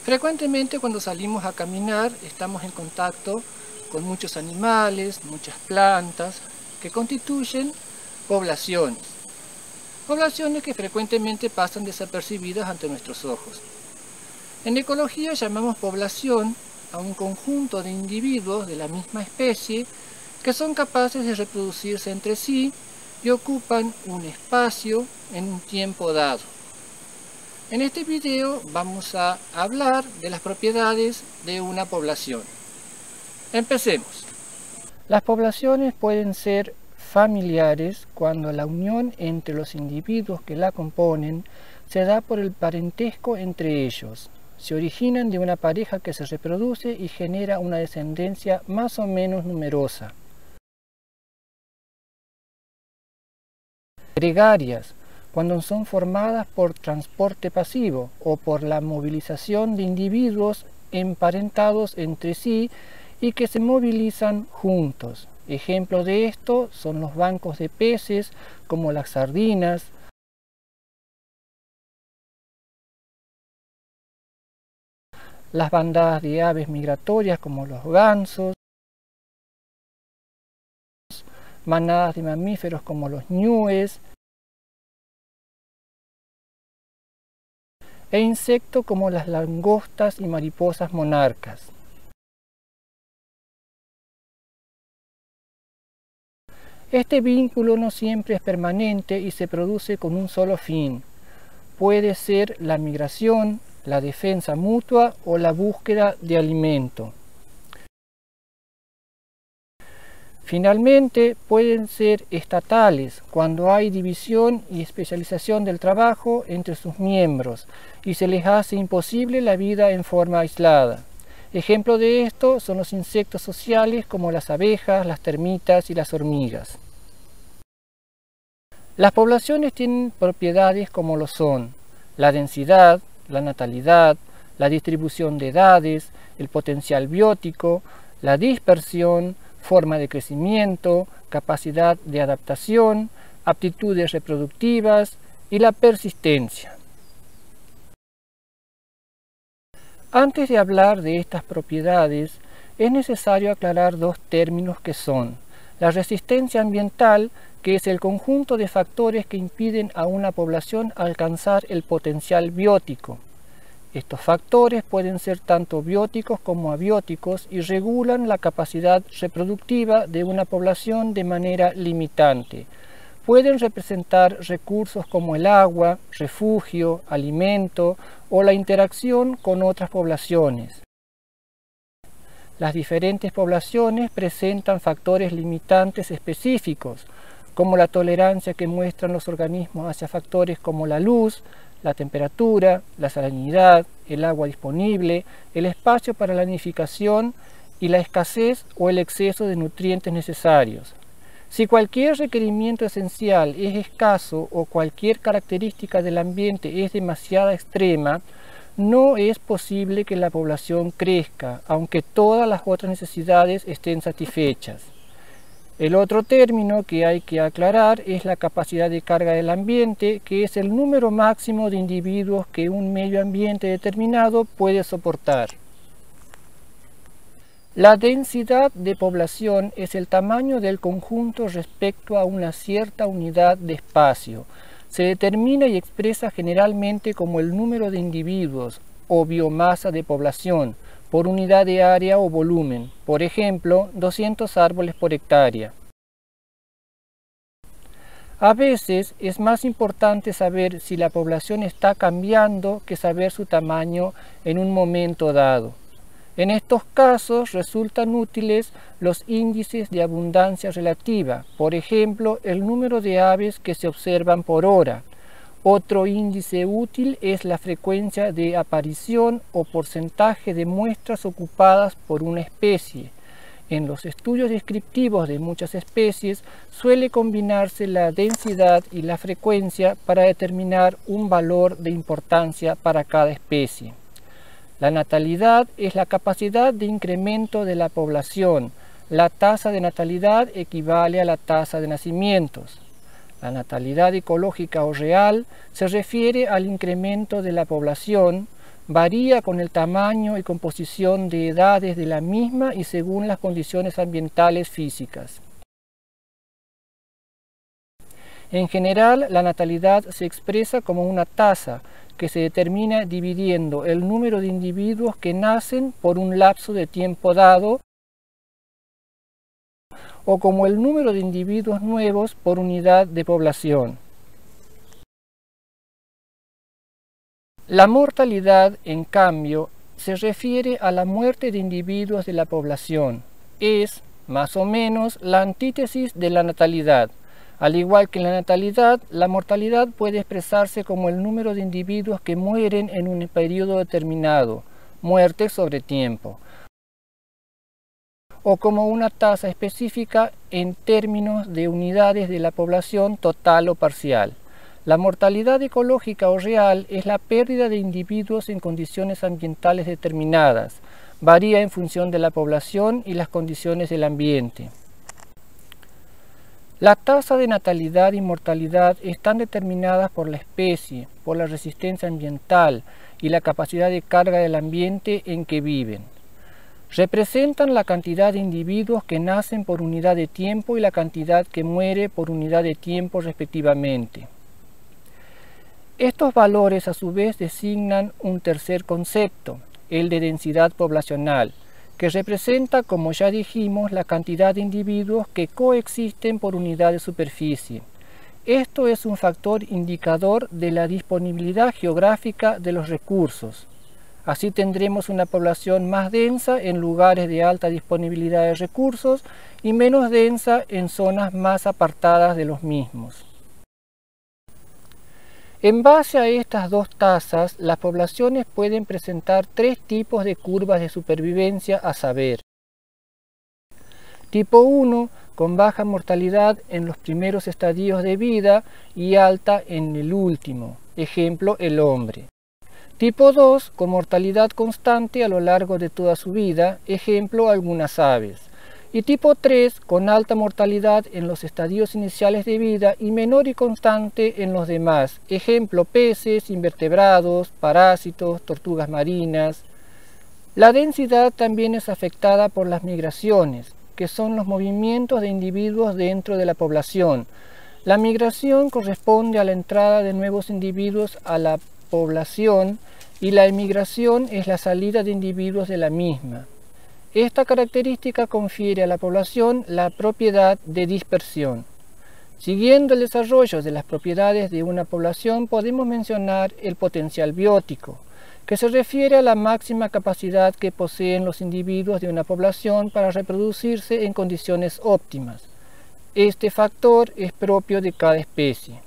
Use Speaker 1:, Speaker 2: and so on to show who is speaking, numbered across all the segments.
Speaker 1: Frecuentemente cuando salimos a caminar estamos en contacto con muchos animales, muchas plantas que constituyen poblaciones. Poblaciones que frecuentemente pasan desapercibidas ante nuestros ojos. En ecología llamamos población a un conjunto de individuos de la misma especie que son capaces de reproducirse entre sí y ocupan un espacio en un tiempo dado. En este video vamos a hablar de las propiedades de una población. Empecemos. Las poblaciones pueden ser familiares cuando la unión entre los individuos que la componen se da por el parentesco entre ellos. Se originan de una pareja que se reproduce y genera una descendencia más o menos numerosa. Gregarias, cuando son formadas por transporte pasivo o por la movilización de individuos emparentados entre sí y que se movilizan juntos. Ejemplos de esto son los bancos de peces como las sardinas, las bandadas de aves migratorias como los gansos, manadas de mamíferos como los ñúes, e insectos como las langostas y mariposas monarcas. Este vínculo no siempre es permanente y se produce con un solo fin. Puede ser la migración, la defensa mutua o la búsqueda de alimento. Finalmente, pueden ser estatales cuando hay división y especialización del trabajo entre sus miembros y se les hace imposible la vida en forma aislada. Ejemplo de esto son los insectos sociales como las abejas, las termitas y las hormigas. Las poblaciones tienen propiedades como lo son la densidad, la natalidad, la distribución de edades, el potencial biótico, la dispersión, forma de crecimiento, capacidad de adaptación, aptitudes reproductivas y la persistencia. Antes de hablar de estas propiedades, es necesario aclarar dos términos que son la resistencia ambiental, que es el conjunto de factores que impiden a una población alcanzar el potencial biótico. Estos factores pueden ser tanto bióticos como abióticos y regulan la capacidad reproductiva de una población de manera limitante. Pueden representar recursos como el agua, refugio, alimento o la interacción con otras poblaciones. Las diferentes poblaciones presentan factores limitantes específicos, como la tolerancia que muestran los organismos hacia factores como la luz, la temperatura, la salinidad, el agua disponible, el espacio para la nidificación y la escasez o el exceso de nutrientes necesarios. Si cualquier requerimiento esencial es escaso o cualquier característica del ambiente es demasiado extrema, no es posible que la población crezca, aunque todas las otras necesidades estén satisfechas. El otro término que hay que aclarar es la capacidad de carga del ambiente, que es el número máximo de individuos que un medio ambiente determinado puede soportar. La densidad de población es el tamaño del conjunto respecto a una cierta unidad de espacio. Se determina y expresa generalmente como el número de individuos o biomasa de población por unidad de área o volumen, por ejemplo, 200 árboles por hectárea. A veces es más importante saber si la población está cambiando que saber su tamaño en un momento dado. En estos casos resultan útiles los índices de abundancia relativa, por ejemplo, el número de aves que se observan por hora. Otro índice útil es la frecuencia de aparición o porcentaje de muestras ocupadas por una especie. En los estudios descriptivos de muchas especies suele combinarse la densidad y la frecuencia para determinar un valor de importancia para cada especie. La natalidad es la capacidad de incremento de la población. La tasa de natalidad equivale a la tasa de nacimientos. La natalidad ecológica o real se refiere al incremento de la población, varía con el tamaño y composición de edades de la misma y según las condiciones ambientales físicas. En general, la natalidad se expresa como una tasa que se determina dividiendo el número de individuos que nacen por un lapso de tiempo dado o como el número de individuos nuevos por unidad de población. La mortalidad, en cambio, se refiere a la muerte de individuos de la población. Es, más o menos, la antítesis de la natalidad. Al igual que en la natalidad, la mortalidad puede expresarse como el número de individuos que mueren en un periodo determinado, muerte sobre tiempo, o como una tasa específica en términos de unidades de la población total o parcial. La mortalidad ecológica o real es la pérdida de individuos en condiciones ambientales determinadas. Varía en función de la población y las condiciones del ambiente. La tasa de natalidad y mortalidad están determinadas por la especie, por la resistencia ambiental y la capacidad de carga del ambiente en que viven. Representan la cantidad de individuos que nacen por unidad de tiempo y la cantidad que muere por unidad de tiempo respectivamente. Estos valores a su vez designan un tercer concepto, el de densidad poblacional, que representa, como ya dijimos, la cantidad de individuos que coexisten por unidad de superficie. Esto es un factor indicador de la disponibilidad geográfica de los recursos. Así tendremos una población más densa en lugares de alta disponibilidad de recursos y menos densa en zonas más apartadas de los mismos. En base a estas dos tasas, las poblaciones pueden presentar tres tipos de curvas de supervivencia, a saber: tipo 1, con baja mortalidad en los primeros estadios de vida y alta en el último, ejemplo, el hombre. Tipo 2, con mortalidad constante a lo largo de toda su vida, ejemplo, algunas aves. Y tipo 3, con alta mortalidad en los estadios iniciales de vida y menor y constante en los demás, ejemplo, peces, invertebrados, parásitos, tortugas marinas. La densidad también es afectada por las migraciones, que son los movimientos de individuos dentro de la población. La migración corresponde a la entrada de nuevos individuos a la población y la emigración es la salida de individuos de la misma. Esta característica confiere a la población la propiedad de dispersión. Siguiendo el desarrollo de las propiedades de una población, podemos mencionar el potencial biótico, que se refiere a la máxima capacidad que poseen los individuos de una población para reproducirse en condiciones óptimas. Este factor es propio de cada especie.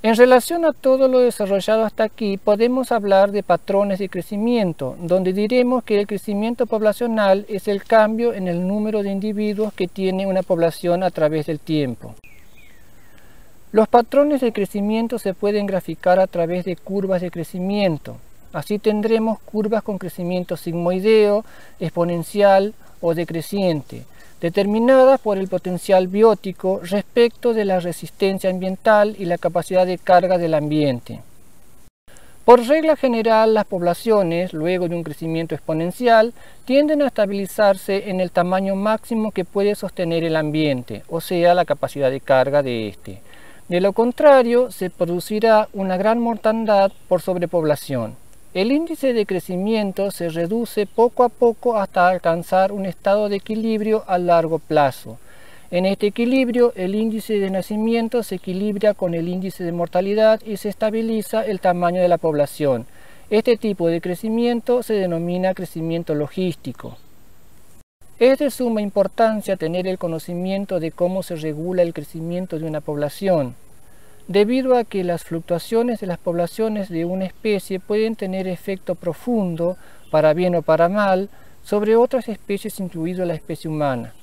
Speaker 1: En relación a todo lo desarrollado hasta aquí, podemos hablar de patrones de crecimiento, donde diremos que el crecimiento poblacional es el cambio en el número de individuos que tiene una población a través del tiempo. Los patrones de crecimiento se pueden graficar a través de curvas de crecimiento. Así tendremos curvas con crecimiento sigmoideo, exponencial o decreciente, determinadas por el potencial biótico respecto de la resistencia ambiental y la capacidad de carga del ambiente. Por regla general, las poblaciones, luego de un crecimiento exponencial, tienden a estabilizarse en el tamaño máximo que puede sostener el ambiente, o sea, la capacidad de carga de este. De lo contrario, se producirá una gran mortandad por sobrepoblación. El índice de crecimiento se reduce poco a poco hasta alcanzar un estado de equilibrio a largo plazo. En este equilibrio, el índice de nacimiento se equilibra con el índice de mortalidad y se estabiliza el tamaño de la población. Este tipo de crecimiento se denomina crecimiento logístico. Es de suma importancia tener el conocimiento de cómo se regula el crecimiento de una población, debido a que las fluctuaciones de las poblaciones de una especie pueden tener efecto profundo, para bien o para mal, sobre otras especies, incluido la especie humana.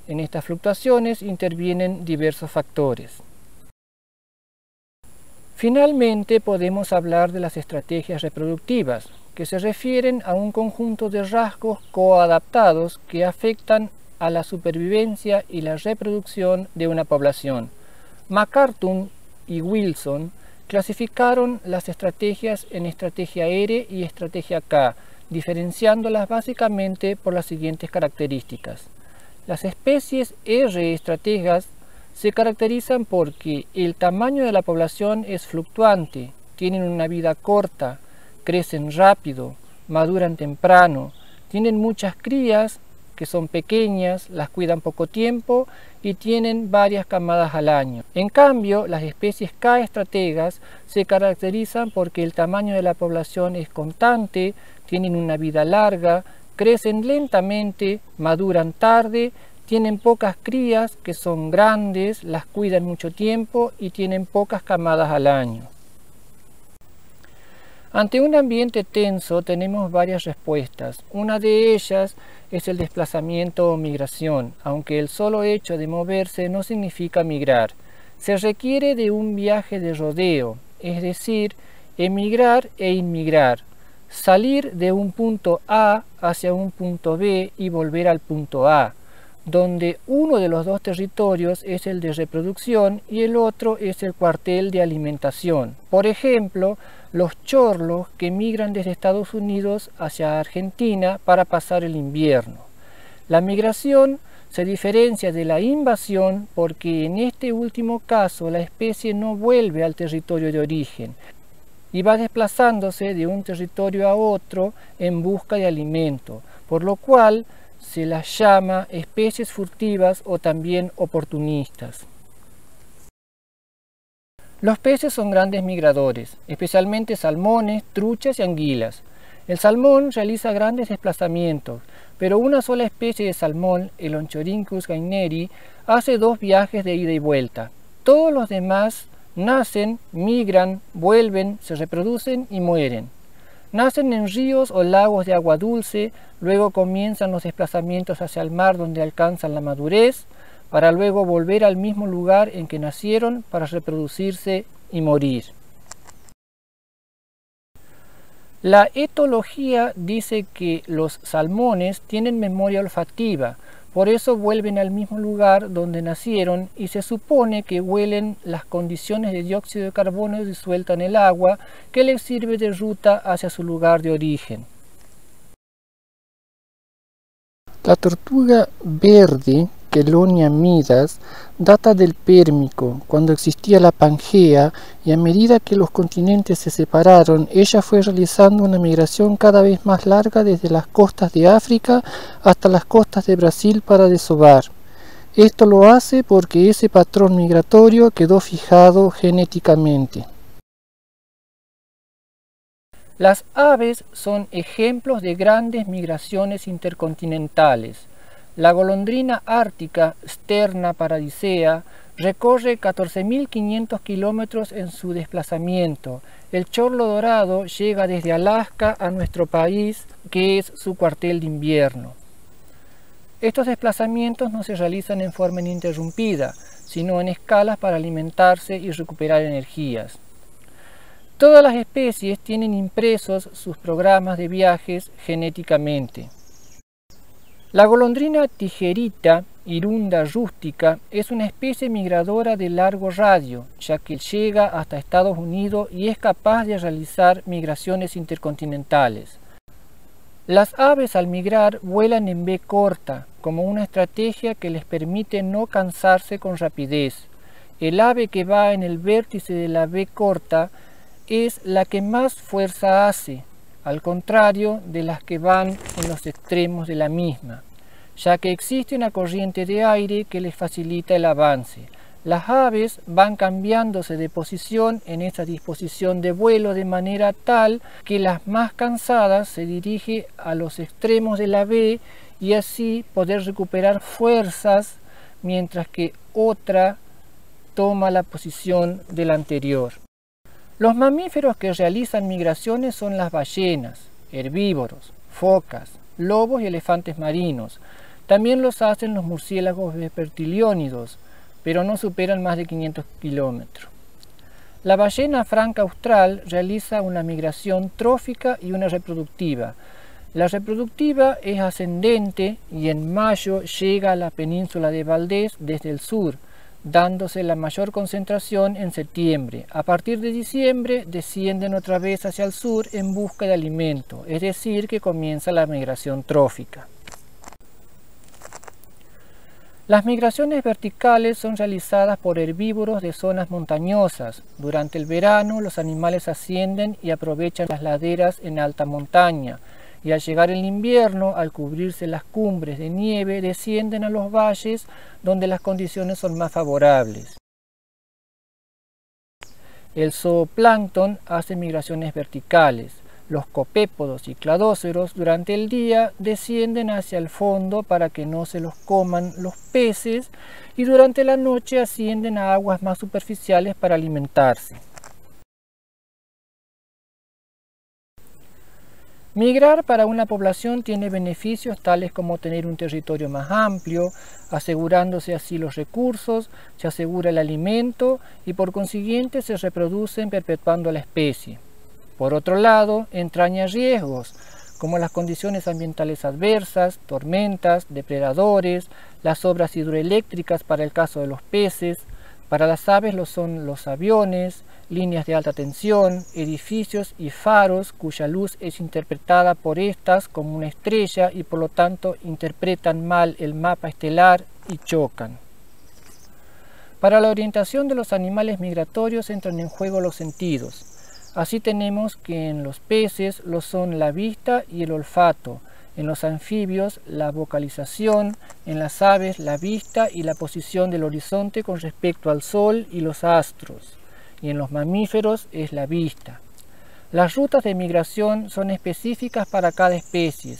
Speaker 1: En estas fluctuaciones intervienen diversos factores. Finalmente, podemos hablar de las estrategias reproductivas, que se refieren a un conjunto de rasgos coadaptados que afectan a la supervivencia y la reproducción de una población. McCartun y Wilson Clasificaron las estrategias en estrategia R y estrategia K, diferenciándolas básicamente por las siguientes características. Las especies R estrategas se caracterizan porque el tamaño de la población es fluctuante, tienen una vida corta, crecen rápido, maduran temprano, tienen muchas crías que son pequeñas, las cuidan poco tiempo y tienen varias camadas al año. En cambio, las especies K estrategas se caracterizan porque el tamaño de la población es constante, tienen una vida larga, crecen lentamente, maduran tarde, tienen pocas crías que son grandes, las cuidan mucho tiempo y tienen pocas camadas al año. Ante un ambiente tenso tenemos varias respuestas. Una de ellas es el desplazamiento o migración, aunque el solo hecho de moverse no significa migrar. Se requiere de un viaje de rodeo, es decir, emigrar e inmigrar, salir de un punto A hacia un punto B y volver al punto A, donde uno de los dos territorios es el de reproducción y el otro es el cuartel de alimentación. Por ejemplo, los chorlos que migran desde Estados Unidos hacia Argentina para pasar el invierno. La migración se diferencia de la invasión porque en este último caso la especie no vuelve al territorio de origen y va desplazándose de un territorio a otro en busca de alimento, por lo cual se las llama especies furtivas o también oportunistas. Los peces son grandes migradores, especialmente salmones, truchas y anguilas. El salmón realiza grandes desplazamientos, pero una sola especie de salmón, el Onchorhynchus gaineri, hace 2 viajes de ida y vuelta. Todos los demás nacen, migran, vuelven, se reproducen y mueren. Nacen en ríos o lagos de agua dulce, luego comienzan los desplazamientos hacia el mar donde alcanzan la madurez, para luego volver al mismo lugar en que nacieron para reproducirse y morir. La etología dice que los salmones tienen memoria olfativa, por eso vuelven al mismo lugar donde nacieron y se supone que huelen las condiciones de dióxido de carbono disuelta en el agua que les sirve de ruta hacia su lugar de origen. La tortuga verde, Chelonia midas, data del Pérmico, cuando existía la Pangea, y a medida que los continentes se separaron, ella fue realizando una migración cada vez más larga desde las costas de África hasta las costas de Brasil para desovar. Esto lo hace porque ese patrón migratorio quedó fijado genéticamente. Las aves son ejemplos de grandes migraciones intercontinentales. La golondrina ártica Sterna paradisea recorre 14.500 kilómetros en su desplazamiento. El chorlo dorado llega desde Alaska a nuestro país, que es su cuartel de invierno. Estos desplazamientos no se realizan en forma ininterrumpida, sino en escalas para alimentarse y recuperar energías. Todas las especies tienen impresos sus programas de viajes genéticamente. La golondrina tijerita, Hirunda rústica, es una especie migradora de largo radio, ya que llega hasta Estados Unidos y es capaz de realizar migraciones intercontinentales. Las aves al migrar vuelan en V corta, como una estrategia que les permite no cansarse con rapidez. El ave que va en el vértice de la V corta es la que más fuerza hace, al contrario de las que van en los extremos de la misma, ya que existe una corriente de aire que les facilita el avance. Las aves van cambiándose de posición en esta disposición de vuelo de manera tal que las más cansadas se dirigen a los extremos de la V y así poder recuperar fuerzas mientras que otra toma la posición de la anterior. Los mamíferos que realizan migraciones son las ballenas, herbívoros, focas, lobos y elefantes marinos. También los hacen los murciélagos vespertiliónidos, pero no superan más de 500 kilómetros. La ballena franca austral realiza una migración trófica y una reproductiva. La reproductiva es ascendente y en mayo llega a la península de Valdés desde el sur, dándose la mayor concentración en septiembre. A partir de diciembre descienden otra vez hacia el sur en busca de alimento, es decir, que comienza la migración trófica. Las migraciones verticales son realizadas por herbívoros de zonas montañosas. Durante el verano los animales ascienden y aprovechan las laderas en alta montaña, y al llegar el invierno, al cubrirse las cumbres de nieve, descienden a los valles donde las condiciones son más favorables. El zooplancton hace migraciones verticales. Los copépodos y cladóceros durante el día descienden hacia el fondo para que no se los coman los peces, y durante la noche ascienden a aguas más superficiales para alimentarse. Migrar para una población tiene beneficios tales como tener un territorio más amplio, asegurándose así los recursos, se asegura el alimento y por consiguiente se reproducen perpetuando la especie. Por otro lado, entraña riesgos, como las condiciones ambientales adversas, tormentas, depredadores, las obras hidroeléctricas para el caso de los peces. Para las aves lo son los aviones, líneas de alta tensión, edificios y faros cuya luz es interpretada por estas como una estrella y por lo tanto interpretan mal el mapa estelar y chocan. Para la orientación de los animales migratorios entran en juego los sentidos. Así tenemos que en los peces lo son la vista y el olfato, en los anfibios la vocalización, en las aves la vista y la posición del horizonte con respecto al sol y los astros, y en los mamíferos es la vista. Las rutas de migración son específicas para cada especie.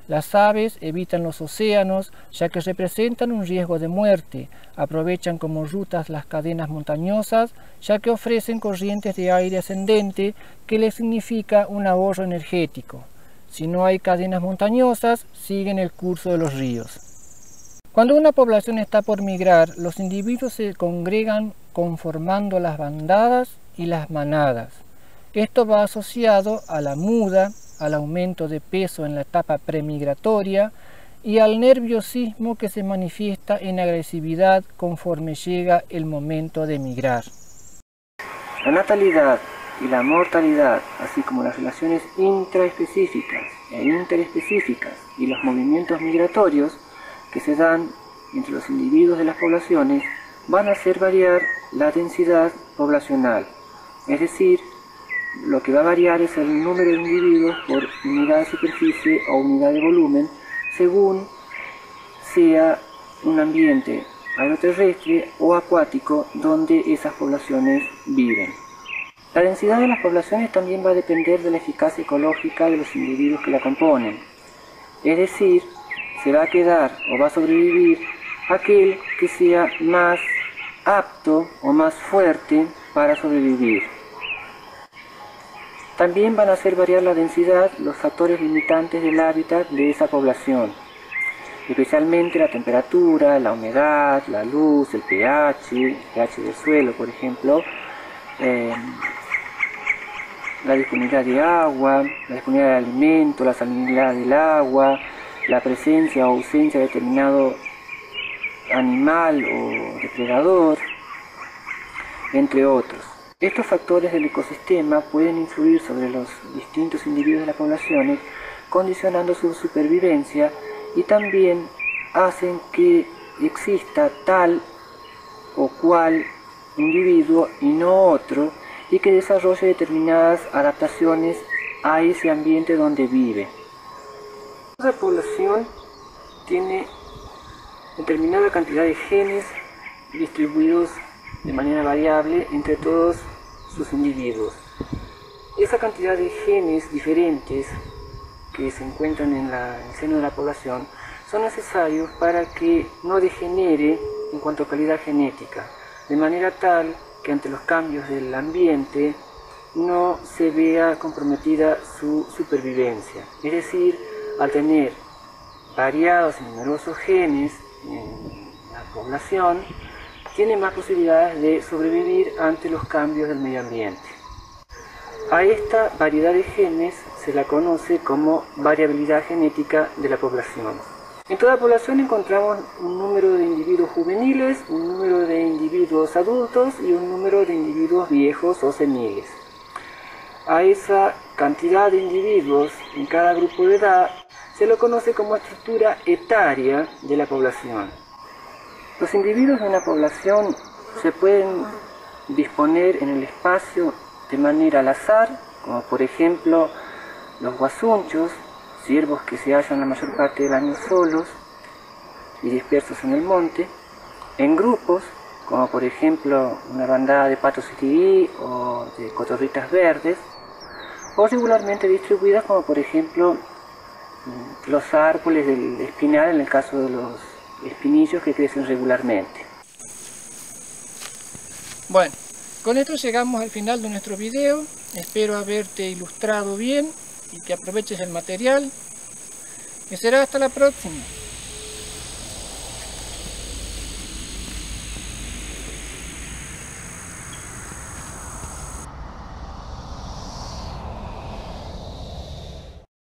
Speaker 1: Las aves evitan los océanos ya que representan un riesgo de muerte, aprovechan como rutas las cadenas montañosas ya que ofrecen corrientes de aire ascendente que les significa un ahorro energético. Si no hay cadenas montañosas, siguen el curso de los ríos. Cuando una población está por migrar, los individuos se congregan conformando las bandadas y las manadas. Esto va asociado a la muda, al aumento de peso en la etapa premigratoria y al nerviosismo que se manifiesta en agresividad conforme llega el momento de migrar. La natalidad y la mortalidad, así como las relaciones intraespecíficas e interespecíficas y los movimientos migratorios que se dan entre los individuos de las poblaciones, van a hacer variar la densidad poblacional, es decir, lo que va a variar es el número de individuos por unidad de superficie o unidad de volumen, según sea un ambiente agroterrestre o acuático donde esas poblaciones viven. La densidad de las poblaciones también va a depender de la eficacia ecológica de los individuos que la componen, es decir, se va a quedar o va a sobrevivir aquel que sea más apto o más fuerte para sobrevivir. También van a hacer variar la densidad los factores limitantes del hábitat de esa población, especialmente la temperatura, la humedad, la luz, el pH del suelo, por ejemplo, la disponibilidad de agua, la disponibilidad de alimento, la salinidad del agua, la presencia o ausencia de determinado animal o depredador, entre otros. Estos factores del ecosistema pueden influir sobre los distintos individuos de las poblaciones, condicionando su supervivencia y también hacen que exista tal o cual individuo y no otro, y que desarrolle determinadas adaptaciones a ese ambiente donde vive. Cada población tiene determinada cantidad de genes distribuidos de manera variable entre todos sus individuos. Esa cantidad de genes diferentes que se encuentran en el seno de la población son necesarios para que no degenere en cuanto a calidad genética, de manera tal que ante los cambios del ambiente no se vea comprometida su supervivencia. Es decir, al tener variados y numerosos genes en la población, tiene más posibilidades de sobrevivir ante los cambios del medio ambiente. A esta variedad de genes se la conoce como variabilidad genética de la población. En toda población encontramos un número de individuos juveniles, un número de individuos adultos y un número de individuos viejos o seniles. A esa cantidad de individuos en cada grupo de edad se lo conoce como estructura etaria de la población. Los individuos de una población se pueden disponer en el espacio de manera al azar, como por ejemplo los guasunchos, ciervos que se hallan la mayor parte del año solos y dispersos en el monte, en grupos, como por ejemplo una bandada de patos tití o de cotorritas verdes, o regularmente distribuidas, como por ejemplo los árboles del espinal en el caso de los espinillos que crecen regularmente. Bueno, con esto llegamos al final de nuestro video. Espero haberte ilustrado bien y que aproveches el material. Y será hasta la próxima.